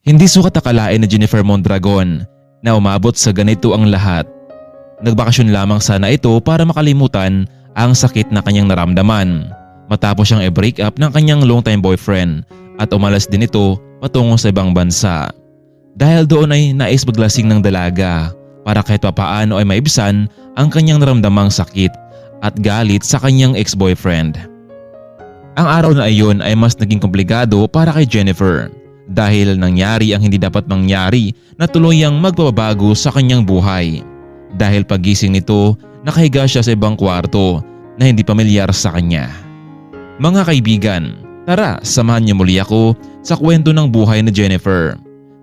Hindi sukat akalain ni Jennifer Mondragon na umabot sa ganito ang lahat. Nagbakasyon lamang sana ito para makalimutan ang sakit na kanyang naramdaman matapos siyang i-break up ng kanyang long-time boyfriend at umalas din ito patungo sa ibang bansa. Dahil doon ay nais maglasing ng dalaga para kahit papaano ay maibsan ang kanyang naramdamang sakit at galit sa kanyang ex-boyfriend. Ang araw na iyon ay mas naging komplikado para kay Jennifer dahil nangyari ang hindi dapat mangyari na tuluyang magpababago sa kanyang buhay. Dahil pagising nito, nakahiga siya sa ibang kwarto na hindi pamilyar sa kanya. Mga kaibigan, tara samahan niyo muli ako sa kwento ng buhay ni Jennifer.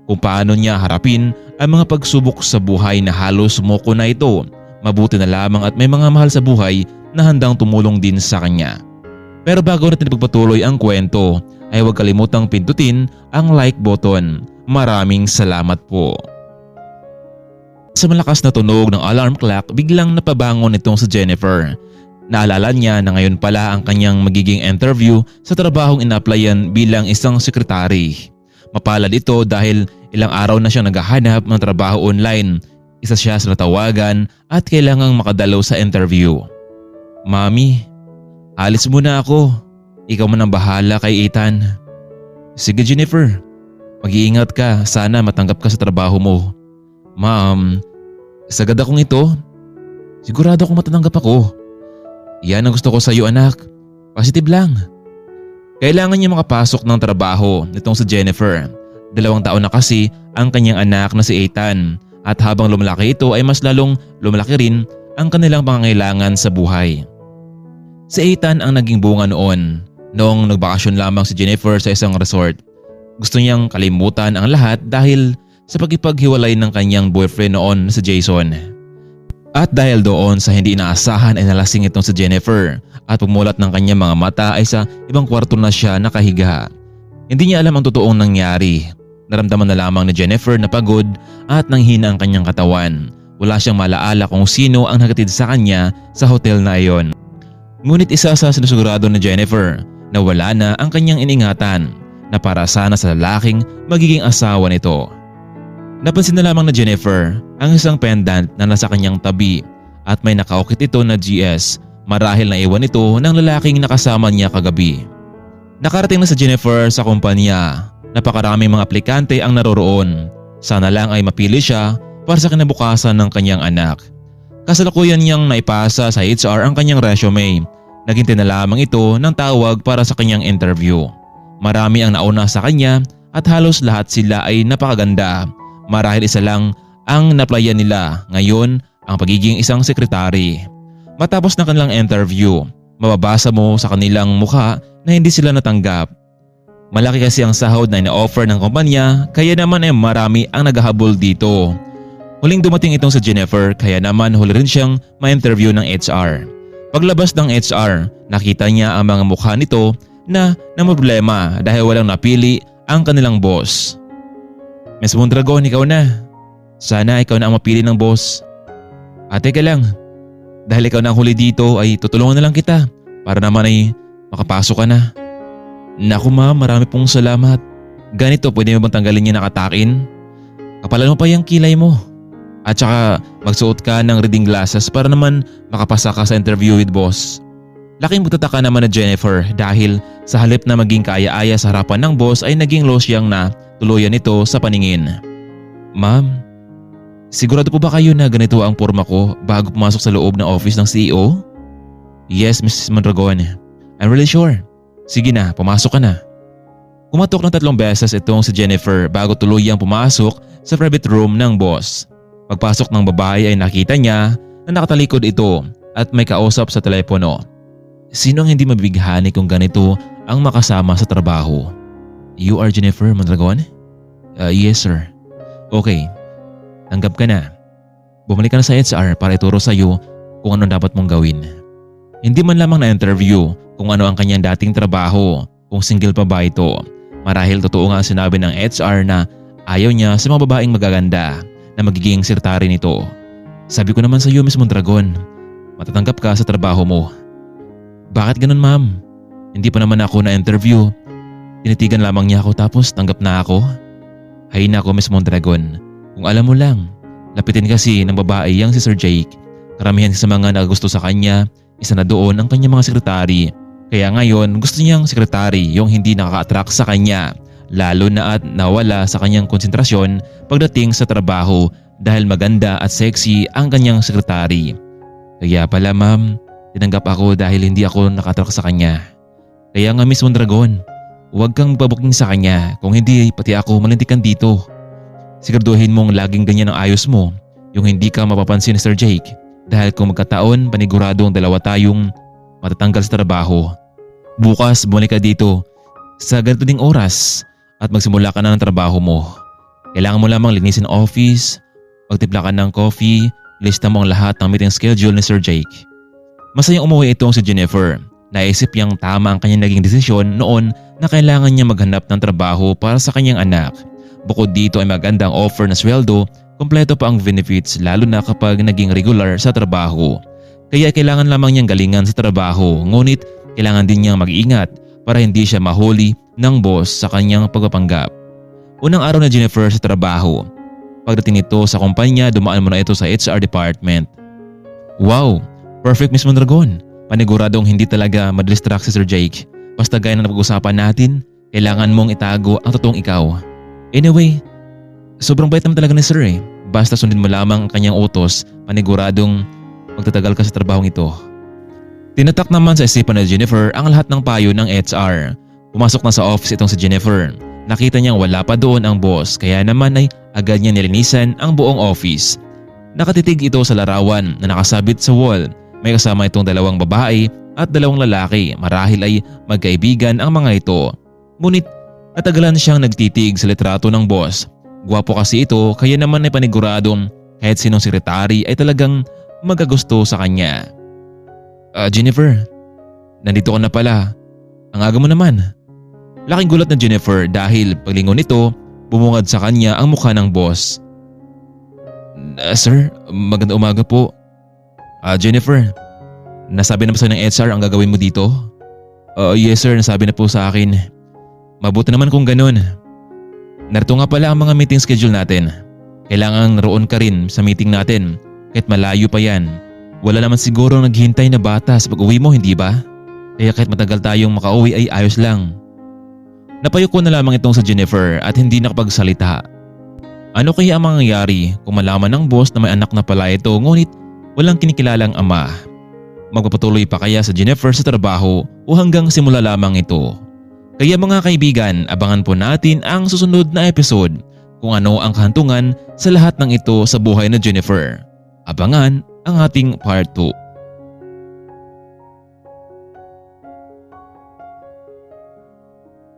Kung paano niya harapin ang mga pagsubok sa buhay na halos sumuko na ito. Mabuti na lamang at may mga mahal sa buhay na handang tumulong din sa kanya. Pero bago natin ipagpatuloy ang kwento ay huwag kalimutang pindutin ang like button. Maraming salamat po. Sa malakas na tunog ng alarm clock, biglang napabangon itong si Jennifer. Naalala niya na ngayon pala ang kanyang magiging interview sa trabahong ina-applyan bilang isang sekretary. Mapalad ito dahil ilang araw na siyang naghahanap ng trabaho online. Isa siya sa natawagan at kailangang makadalaw sa interview. Mami, alis muna ako. Ikaw man ang bahala kay Ethan. Sige Jennifer, mag-iingat ka. Sana matanggap ka sa trabaho mo. Ma'am, sagad akong ito. Sigurado akong matatanggap ako. Yan ang gusto ko sa iyo anak. Positive lang. Kailangan niya makapasok ng trabaho nitong si Jennifer. 2 taon na kasi ang kanyang anak na si Ethan at habang lumalaki ito ay mas lalong lumalaki rin ang kanilang pangangailangan sa buhay. Si Ethan ang naging bunga noong nagbakasyon lamang si Jennifer sa isang resort. Gusto niyang kalimutan ang lahat dahil sa pagkipaghiwalay ng kanyang boyfriend noon si Jason. At dahil doon sa hindi inaasahan ay nalasing itong si Jennifer at pagmulat ng kanyang mga mata ay sa ibang kwarto na siya nakahiga. Hindi niya alam ang totoong nangyari. Naramdaman na lamang ni Jennifer na pagod at nanghina ang kanyang katawan. Wala siyang malaala kung sino ang nagatid sa kanya sa hotel na iyon. Ngunit isa sa sinusigurado ni Jennifer na wala na ang kanyang iningatan na para sana sa lalaking magiging asawa nito. Napansin na lamang na Jennifer ang isang pendant na nasa kanyang tabi at may nakaukit ito na GS marahil na iwan ito ng lalaking nakasama niya kagabi. Nakarating na sa Jennifer sa kumpanya. Napakaraming mga aplikante ang naroroon. Sana lang ay mapili siya para sa kinabukasan ng kanyang anak. Kasalukuyan niyang naipasa sa HR ang kanyang resume. Naghintay na lamang ito ng tawag para sa kanyang interview. Marami ang nauna sa kanya at halos lahat sila ay napakaganda. Marahil isa lang ang naplayan nila ngayon ang pagiging isang sekretary. Matapos ng kanilang interview, mababasa mo sa kanilang mukha na hindi sila natanggap. Malaki kasi ang sahod na ina-offer ng kumpanya kaya naman ay marami ang naghahabol dito. Huling dumating itong si Jennifer kaya naman huli rin siyang ma-interview ng HR. Paglabas ng HR, nakita niya ang mga mukha nito na problema dahil walang napili ang kanilang boss. Miss Mondragon, ikaw na. Sana ikaw na ang mapili ng boss. Ate ka lang. Dahil ikaw na ang huli dito ay tutulungan na lang kita para naman ay makapasok ka na. Naku ma'am, marami pong salamat. Ganito, pwede mo bang tanggalin yung nakatakin? Kapalan mo pa yung kilay mo. At saka magsuot ka ng reading glasses para naman makapasa ka sa interview with boss. Laking pagtataka naman na Jennifer dahil sa halip na maging kaaya-aya sa harapan ng boss ay naging losyang na tuluyan ito sa paningin. Ma'am, sigurado po ba kayo na ganito ang porma ko bago pumasok sa loob ng office ng CEO? Yes, Mrs. Mondragon. I'm really sure. Sige na, pumasok ka na. Kumatok ng 3 beses itong si Jennifer bago tuluyang pumasok sa private room ng boss. Pagpasok ng babae ay nakita niya na nakatalikod ito at may kausap sa telepono. Sino ang hindi mabibighani kung ganito ang makasama sa trabaho? You are Jennifer Mondragon? Yes sir. Okay, tanggap ka na. Bumalik ka na sa HR para ituro sa iyo kung ano dapat mong gawin. Hindi man lamang na interview kung ano ang kanyang dating trabaho, kung single pa ba ito. Marahil totoo nga ang sinabi ng HR na ayaw niya sa mga babaeng magaganda na magiging sekretary nito. Sabi ko naman sa iyo Miss Mondragon, matatanggap ka sa trabaho mo. Bakit ganun ma'am? Hindi pa naman ako na interview. Tinitigan lamang niya ako tapos tanggap na ako. Hay nako Miss Mondragon, kung alam mo lang, lapitin kasi ng babae yang si Sir Jake. Karamihan sa mga nagagusto sa kanya, isa na doon ang kanyang mga sekretary. Kaya ngayon gusto niyang sekretary yung hindi nakaka-attract sa kanya, lalo na at nawala sa kanyang konsentrasyon pagdating sa trabaho dahil maganda at sexy ang kanyang sekretary. Kaya pala ma'am, tinanggap ako dahil hindi ako naka-attract sa kanya. Kaya nga Miss Mondragon, huwag kang magpabuking sa kanya, kung hindi pati ako malintikan dito. Siguraduhin mong laging ganyan ang ayos mo, yung hindi ka mapapansin ni Sir Jake, dahil kung magkataon paniguradong dalawa tayong matatanggal sa trabaho. Bukas bumalik ka dito sa ganito ding oras at magsimula ka na ng trabaho mo. Kailangan mo lamang linisin office, magtimpla ka ng coffee, lista mo ang lahat ng meeting schedule ni Sir Jake. Masayang umuwi itong si Jennifer. Naisip niyang tama ang kanyang naging desisyon noon na kailangan niya maghanap ng trabaho para sa kanyang anak. Bukod dito ay magandang offer na sweldo, kompleto pa ang benefits lalo na kapag naging regular sa trabaho. Kaya kailangan lamang niyang galingan sa trabaho, ngunit kailangan din niyang mag-iingat para hindi siya mahuli ng boss sa kanyang pagpapanggap. Unang araw na Jennifer sa trabaho. Pagdating nito sa kumpanya, dumaan muna ito sa HR department. Wow! Perfect Miss Mondragon! Paniguradong hindi talaga madistract si Sir Jake. Basta gaya ng napag-usapan natin, kailangan mong itago ang totoong ikaw. Anyway, sobrang bait naman talaga ni Sir eh. Basta sundin mo lamang ang kanyang utos, paniguradong magtatagal ka sa trabahong ito. Tinatak naman sa isipan ni Jennifer ang lahat ng payo ng HR. Pumasok na sa office itong si Jennifer. Nakita niyang wala pa doon ang boss kaya naman ay agad niya nilinisan ang buong office. Nakatitig ito sa larawan na nakasabit sa wall. May kasama itong dalawang babae at dalawang lalaki, marahil ay magkaibigan ang mga ito. Ngunit natagalan siyang nagtitig sa litrato ng boss. Gwapo kasi ito kaya naman ay paniguradong kahit sinong sekretary ay talagang magagusto sa kanya. Jennifer, nandito ka na pala. Ang aga mo naman. Laking gulat na Jennifer dahil paglingon nito, bumungad sa kanya ang mukha ng boss. Sir, magandang umaga po. Jennifer, nasabi na ba sa ng HR ang gagawin mo dito? Yes sir, nasabi na po sa akin. Mabuti naman kung ganun. Narito nga pala ang mga meeting schedule natin. Kailangan roon ka rin sa meeting natin kahit malayo pa yan. Wala naman siguro naghihintay na bata sa pag-uwi mo, hindi ba? Kaya kahit matagal tayong makauwi ay ayos lang. Napayuko na lamang itong sa Jennifer at hindi nakapagsalita. Ano kaya ang mangyayari kung malaman ng boss na may anak na pala ito ngunit walang kinikilalang ama? Magpapatuloy pa kaya sa Jennifer sa trabaho o hanggang simula lamang ito? Kaya mga kaibigan, abangan po natin ang susunod na episode kung ano ang kahantungan sa lahat ng ito sa buhay na Jennifer. Abangan ang ating part 2.